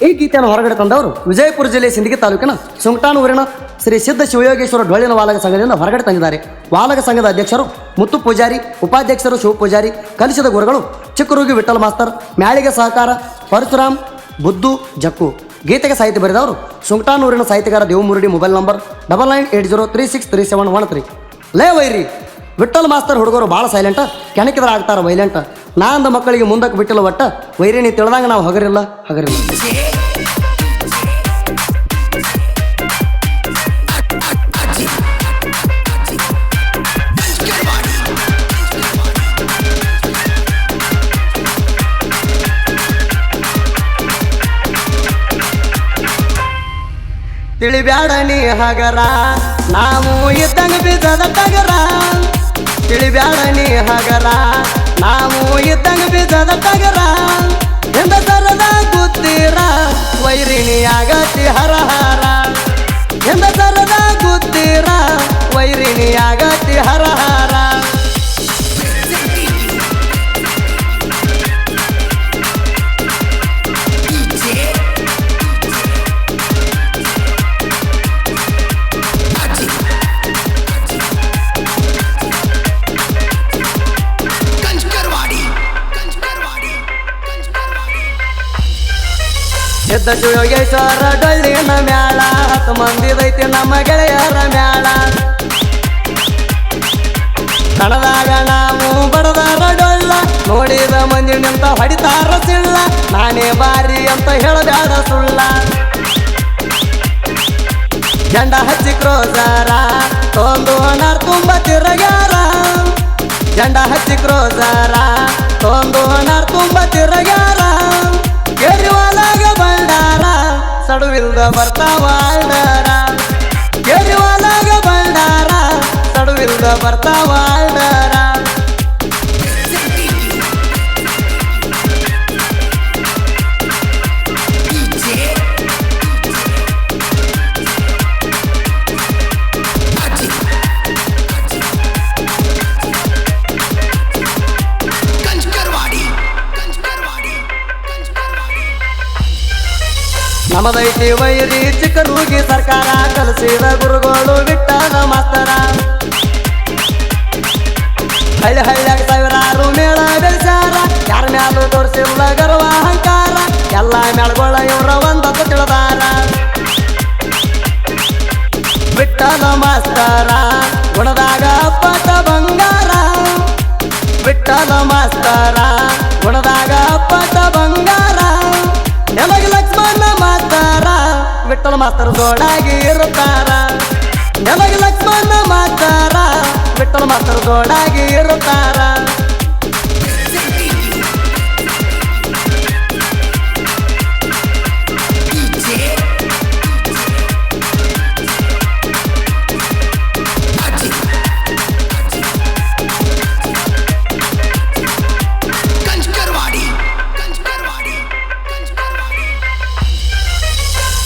ಈ ಗೀತೆಯನ್ನು ಹೊರಗಡೆ ತಂದವರು ವಿಜಯಪುರ ಜಿಲ್ಲೆ ಸಿಂದಗಿ ತಾಲೂಕಿನ ಸುಂಕಟಾನೂರಿನ ಶ್ರೀ ಸಿದ್ಧ ಶಿವಯೋಗೇಶ್ವರ ಡೊಳ್ಳಿನ ವಾಲಕ ಸಂಘದಿಂದ ಹೊರಗಡೆ ತಂದಿದ್ದಾರೆ. ವಾಲಕ ಸಂಘದ ಅಧ್ಯಕ್ಷರು ಮುತ್ತು ಪೂಜಾರಿ, ಉಪಾಧ್ಯಕ್ಷರು ಶಿವ ಪೂಜಾರಿ, ಕಲಿಸಿದ ಗುರುಗಳು ಚಿಕ್ಕರುಗಿ ವಿಠಲ್ ಮಾಸ್ತರ್, ಮ್ಯಾಳಿಗೆ ಸಹಕಾರ ಪರಶುರಾಮ್, ಬುದ್ದು ಜಕ್ಕು. ಗೀತೆಗೆ ಸಾಹಿತ್ಯ ಬರೆದವರು ಸುಂಕಟಾನೂರಿನ ಸಾಹಿತ್ಯಗಾರ ದೇವಮುರುಡಿ. Mobile number 9980363713. ಲೇ ವೈರಿ ವಿಠಲ್ ಮಾಸ್ತರ್ ಹುಡುಗರು ಭಾಳ ಸೈಲೆಂಟ, ಕೆಣಕಿದ್ರೆ ಆಗ್ತಾರ ವೈಲೆಂಟ. ನಾ ಅಂದ ಮಕ್ಕಳಿಗೆ ಮುಂದಕ್ಕೆ ಬಿಟ್ಟಿಲ್ಲ ಒಟ್ಟ, ವೈರಿ ನೀ ತಿಳಿದಂಗ ನಾವು ಹಗರಿಲ್ಲ. ತಿಳಿಬ್ಯಾಡ ನೀ ಹಗರ, ನಾವು ಇದ್ದಂಗ ಬೀಜದ ಟಗರ. ತಿಳಿಬ್ಯಾಡ ನೀ ಹಗರ, ನಾವು ಇದ್ದಂಗ ಬೀಜದ ಟಗರ. ಎಂದ ಸರದ ಗುತ್ತೀರ ವೈರಿಣಿ ಆಗತಿ ಹರಹರ. ಎಂದ ಸರದ ಗುತ್ತೀರ ವೈರಿಣಿ ಆಗತಿ ಹರಹರ. ಸಿದ್ಧ ಶಿವಯೋಗೇಶ್ವರ ಡೊಳ್ಳಿನ ಮ್ಯಾಳ, 10 ಮಂದಿದೈತಿ ನಮ್ಮ ಗೆಳೆಯರ ಮ್ಯಾಳ. ಕಣದಾಗ ನಾವು ಬಡದಾರ ಡೊಳ್ಳ, ನೋಡಿದ ಮಂದಿ ನಿಂತ ಹೊಡಿತಾರ ಸಿಳ್ಳ. ನಾನೇ ಬಾರಿ ಅಂತ ಹೇಳಬ್ಯಾಡ ಸುಳ್ಳ. ಜಂಡ ಹಚ್ಚಿ ಕ್ರೋಜಾರ ತೊಂದು ನಾರ್ ತುಂಬ ತಿರಗ್ಯಾರ. ಜಂಡ ಹಚ್ಚಿ ಕ್ರೋಜಾರ ತೊಂದು ನಾರ್ ತುಂಬ ತಿರಗ್ಯಾರ. ಕೆರಿವಾಲಾಗ ಬಂಡಾರ ಸಡುವಿಲ್ದ ಬರ್ತಾವ ಆಲ್ಡಾರ. ಕೆರಿವಾಲಾಗ ಬಂಡಾರ ಸಡುವಿಲ್ದ ಬರ್ತಾವ ಆಲ್ಡಾರ. ನಮದೈತಿ ವೈರಿ ಚಿಕ್ಕರುಗಿ ಸರ್ಕಾರ, ಕಲಿಸಿದ ಗುರುಗಳು ವಿಠಲ ಮಾಸ್ತರ. ಹಳ್ಳಿ ಹಳ್ಳಿಯಾಗ ಸಾವಿರಾರು ಮೇಳ ಬೆಳೆಸಾರ, ಯಾರ ಮ್ಯಾಲೂ ತೋರಿಸಿಲ್ಲ ಗರ್ವ ಅಹಂಕಾರ. ಎಲ್ಲ ಮೇಳಗಳ ಇವರ ಒಂದತ್ತು ತಿಳಿದಾರ. ವಿಠಲ ಮಾಸ್ತರ ಗುಣದಾಗ ಅಪ್ಪಟ ಬಂಗಾರ. ವಿಠಲ ಮಾಸ್ತರ ಗುಣದಾಗ ಅಪ್ಪಟ ಬಂಗಾರ. ನಮಗೆ ಲಕ್ಷ್ಮಣ ಮಾತಾರ ವಿಠಲ ಮಾಸ್ತರ್ ಜೋಡಾಗಿ ಇರುತ್ತಾರ. ನಮಗೆ ಲಕ್ಷ್ಮಣ ಮಾತಾರ ವಿಠಲ ಮಾಸ್ತರ್ ಜೋಡಾಗಿ ಇರುತ್ತಾರ.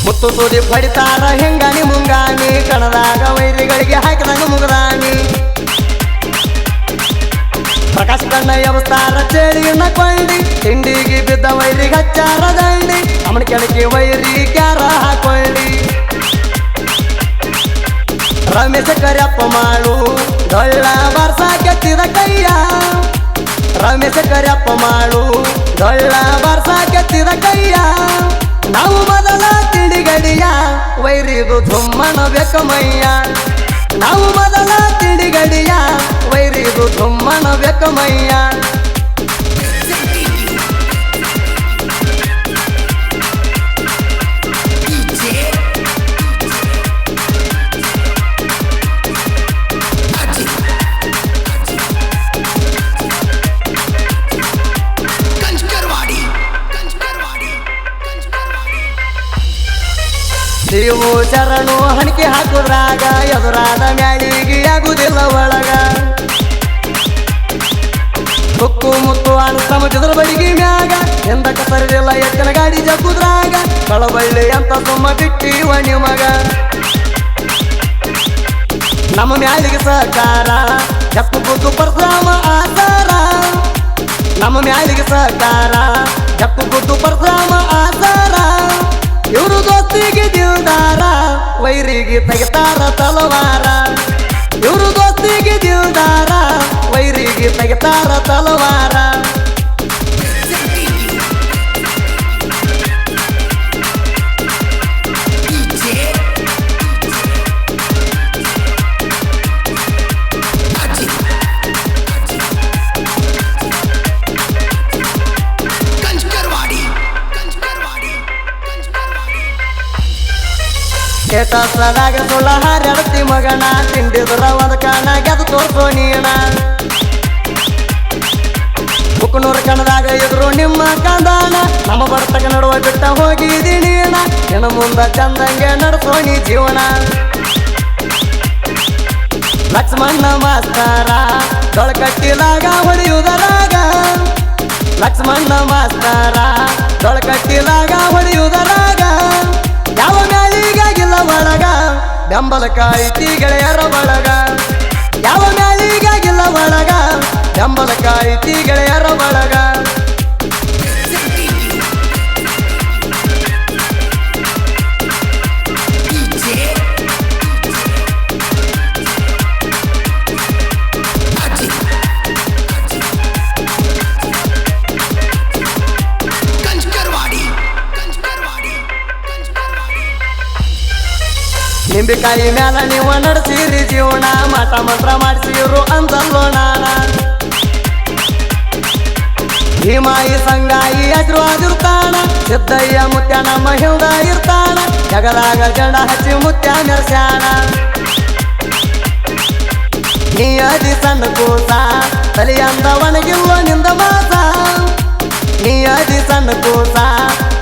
ಮುತ್ತು ಸೂದಿ ಪಡಿತಾರ ಹಿಂಗಾನಿ ಮುಂಗಾನಿ, ಕಣದಾಗ ವೈರಿಗಳಿಗೆ ಹಾಕಿದಂಗ ಮುಗದಾನಿ. ಪ್ರಕಾಶ ಕಣ್ಣ ಎಬಸ್ತಾರ ಚೇಳಿನ ಕೊಂಡಿ, ತಿಂಡಿಗೆ ಬಿದ್ದ ವೈರಿಗೆ ಹಚ್ಚಾರ ದಂಡಿ. ಅವನ ಕೆಳಗೆ ವೈರಿ ಕ್ಯಾರ ಹಾಕೊಳ್ಳಿ. ರಮೇಶ ಕರಿಯಪ್ಪ ಮಾಡು ಡೊಳ್ಳ ಬಾರ್ಸ ಕೆತ್ತಿದ ಕೈಯ. ರಮೇಶ ಕರಿಯಪ್ಪ ಮಾಡು ಡೊಳ್ಳ ಬಾರ್ಸ ಕೆತ್ತಿದ ಕೈಯ. ನಾವು ಮೊದಲ ತಿಡಿಗಡಿಯ ವೈರಿದು ಧುಮ್ಮನ ಬೆಕ್ಕಮಯ್ಯ. ನಾವು ಮೊದಲ ತಿಡಿಗಡಿಯ ವೈರಿದು ಧುಮ್ಮನ ಬೆಕ್ಕಮಯ್ಯ. ನೀವು ಶರಣು ಹಣಿಕೆ ಹಾಕುದ್ರಾಗ, ಎದುರಾದ ಮ್ಯಾಳಿಗೆ ಆಗುದಿಲ್ಲ ಒಳಗ. ಹುಕ್ಕು ಮುತ್ತು ಅನ್ಸಮ ಚದುರ ಬಡಿಗೆ ಮ್ಯಾಗ, ಎಂದಕ್ಕ ಸರಿದಿಲ್ಲ ಎತ್ತಿನ ಗಾಡಿ ಜಗ್ಗುದ್ರಾಗ. ಕಳಬಳ್ಳಿ ಅಂತ ಸುಮ್ಮ ಬಿಟ್ಟಿವ ನಿಮಗ. ನಮ್ಮ ಮ್ಯಾಳಿಗೆ ಸಹಕಾರ ಜಪ್ಪು ಬುದ್ದು ಪರಶುರಾಮ ಆಧಾರ. ನಮ್ಮ ಮ್ಯಾಳಿಗೆ ಸಹಕಾರ ಜಪ್ಪು ಬುದ್ದು ಪರಶುರಾಮ ಆಧಾರ. ವೈರಿಗೆ ತೆಗಿತಾರ ತಲವಾರ ಇವರು ದೋಸ್ತಿಗೆ ದಿಲ್ದಾರ ವೈರಿಗೆ ತೆಗಿತಾರ ತಲವಾರ ಸ್ಟೇಟಸ್ದಾಗ ಸುಳ್ಳ ಹಾರ್ಯಾಡ್ತಿ ಮಗನ ತಿಂಡಿದ್ರ ಒಂದ ಕಾಣ ಗೆದ್ದು ತೋರ್ಸೋ ನೀಣ ಬುಕ್ನೂರ ಕಣದಾಗ ಇದ್ರು ನಿಮ್ಮ ಕಂದಾನ ನಮ್ಮ ಬರ್ತಕ ನಡುವ ಬಿಟ್ಟ ಹೋಗಿದಿ ನೀಣ ಇನ್ನು ಮುಂದ ಚಂದಂಗೆ ನಡ್ಸೋ ನೀ ಜೀವನ ಲಕ್ಷ್ಮಣ್ಣ ಮಾಸ್ತರ ತೊಳಕಟ್ಟಿಲಾಗ ಹೊಡೆಯುವುದರಾಗ ಲಕ್ಷ್ಮಣ್ಣ ಮಾಸ್ತರ ತೊಳಕಟ್ಟಿಲಾಗ ಹೊಡೆಯುವುದರಾಗ ಯಾವ ಮ್ಯಾಲಿಗಾಗಿಲ್ಲ ಒಳಗ ಬೆಂಬಲ ಕಾಯ್ತಿ ಗೆಳೆಯರ ಬಳಗ ಯಾವ ಮ್ಯಾಲಿಗಾಗಿಲ್ಲ ಒಳಗ ಬೆಂಬಲ ಕಾಯ್ತಿ ಗೆಳೆಯರ ಬಳಗ ನಿಂಬಿಕಾಯಿ ಮ್ಯಾಲ ನೀವು ನಡೆಸಿರಿ ಜೀವನ ಮಾಟ ಮಂತ್ರ ಮಾಡಿಸಿರು ಅಂದಲ್ಲೋ ನಾನ ಭೀಮಾಯಿ ಸಂಗಾಯಿ ಆಶೀರ್ವಾದಿರ್ತಾನ ಸಿದ್ದಯ್ಯ ಮುತ್ಯ ನಮ್ಮ ಹಿಂದ ಇರ್ತಾನ ಜಗದಾಗ ಜಂಡ ಹಚ್ಚಿ ಮುತ್ಯ ಮೆರ್ಸ್ಯಾನ ನೀ ಅದಿ ಸಣ್ಣ ಕೂಸ ತಲಿಯಂದ ಒಣಗಿಲ್ವ ನಿಂದ ಮಾಸ ನೀ ಅದಿ ಸಣ್ಣ ಕೂಸ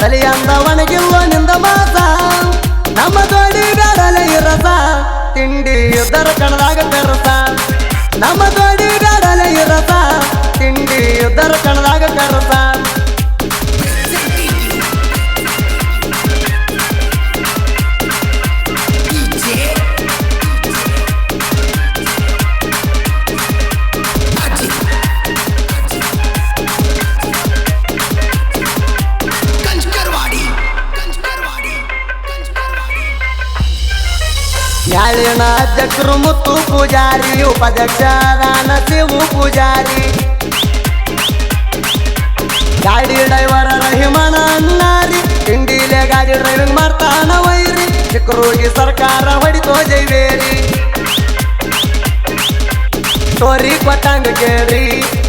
ತಲಿಯಂದ ಒಣಗಿಲ್ವ ನಿಂದ ಮಾಸ ನಮ್ಮ ದೊಡ್ಡಿ ಗಾಡಲೆ ಇರಸ ತಿಂಡಿ ಯುದ್ಧರ ಕಣದಾಗ ಕರಸ ನಮ್ಮ ದೊಡ್ಡಿ ಗಾಡಲೆ ಇರಸ ತಿಂಡಿ ಯುದ್ಧರ ಕಣದಾಗ ಕರಸ ನ್ಯಾಳಿನ ಅಧ್ಯಕ್ಷರು ಮುತ್ತು ಪೂಜಾರಿ ಉಪಾಧ್ಯಕ್ಷರಾನ ಶಿವು ಪೂಜಾರಿ ಗಾಡಿ ಡ್ರೈವರ ರಹಿಮನ ಅನ್ನಾರಿ ತಿಂಡಿಲೆ ಗಾಡಿ ಡ್ರೈವಿಂಗ್ ಮಾಡ್ತಾನ ವೈರಿ ಚಿಕ್ಕರೋಗಿ ಸರ್ಕಾರ ಹೊಡಿತೋ ಜೈವೇರಿ ಸ್ಟೋರಿ ಕೊಟ್ಟಂಗ ಕೇಳ್ರಿ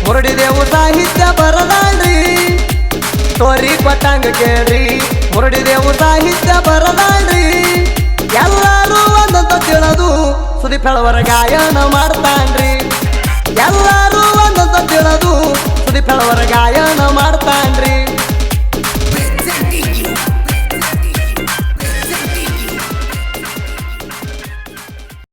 ಮುರುಡಿದೇವು ಸಾಹಿತ್ಯ ಬರದಾಳ್ರಿ ಸ್ಟೋರಿ ಕೊಟ್ಟಂಗ ಕೇಳ್ರಿ ಮುರುಡಿದೇವು ಸಾಹಿತ್ಯ ಬರದಾಳ್ರಿ ಎಲ್ಲರೂ ಒಂದಂತ ತಿಳಿದು ಸುದೀಪ್ ಹೇಳುವರ ಗಾಯನ ಮಾಡ್ತಾನ್ರಿ ಎಲ್ಲರೂ ಒಂದಂತ ತಿಳಿದು ಸುದೀಪ್ ಹೇಳುವರ ಗಾಯನ ಮಾಡ್ತಾನ್ರಿ